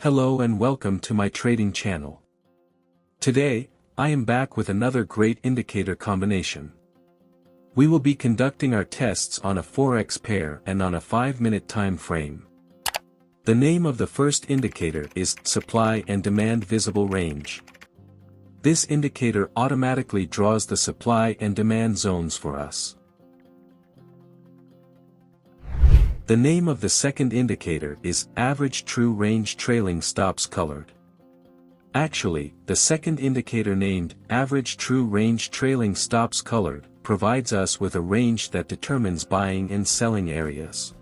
Hello and welcome to my trading channel. Today, I am back with another great indicator combination. We will be conducting our tests on a Forex pair and on a 5-minute time frame. The name of the first indicator is Supply and Demand Visible Range. This indicator automatically draws the supply and demand zones for us. The name of the second indicator is Average True Range Trailing Stops Colored. Actually, the second indicator named Average True Range Trailing Stops Colored provides us with a range that determines buying and selling areas.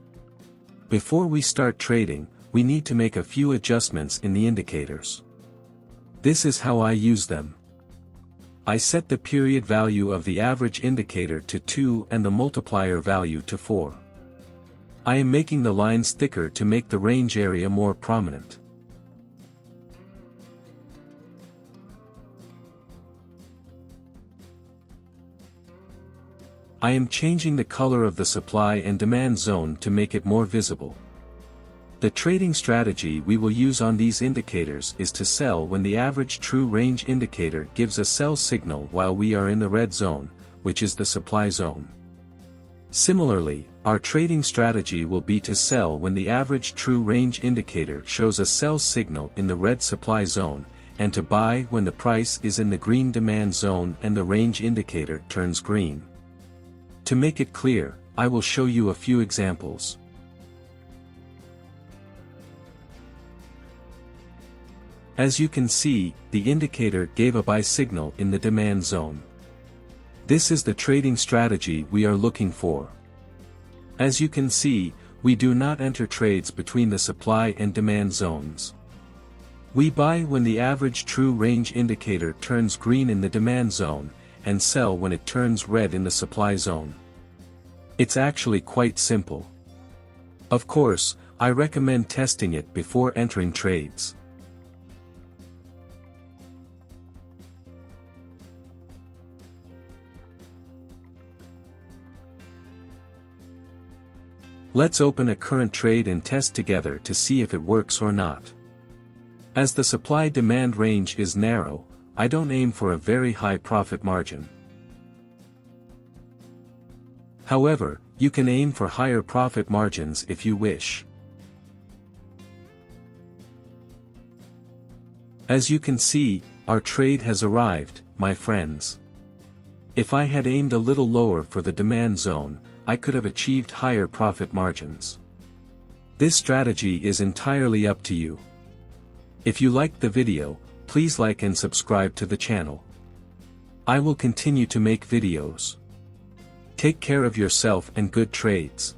Before we start trading, we need to make a few adjustments in the indicators. This is how I use them. I set the period value of the average indicator to 2 and the multiplier value to 4. I am making the lines thicker to make the range area more prominent. I am changing the color of the supply and demand zone to make it more visible. The trading strategy we will use on these indicators is to sell when the average true range indicator gives a sell signal while we are in the red zone, which is the supply zone. Similarly, our trading strategy will be to sell when the average true range indicator shows a sell signal in the red supply zone, and to buy when the price is in the green demand zone and the range indicator turns green. To make it clear, I will show you a few examples. As you can see, the indicator gave a buy signal in the demand zone. This is the trading strategy we are looking for. As you can see, we do not enter trades between the supply and demand zones. We buy when the average true range indicator turns green in the demand zone, and sell when it turns red in the supply zone. It's actually quite simple. Of course, I recommend testing it before entering trades. Let's open a current trade and test together to see if it works or not. As the supply-demand range is narrow, I don't aim for a very high profit margin. However, you can aim for higher profit margins if you wish. As you can see, our trade has arrived, my friends. If I had aimed a little lower for the demand zone, I could have achieved higher profit margins. This strategy is entirely up to you. If you liked the video, please like and subscribe to the channel. I will continue to make videos. Take care of yourself and good trades.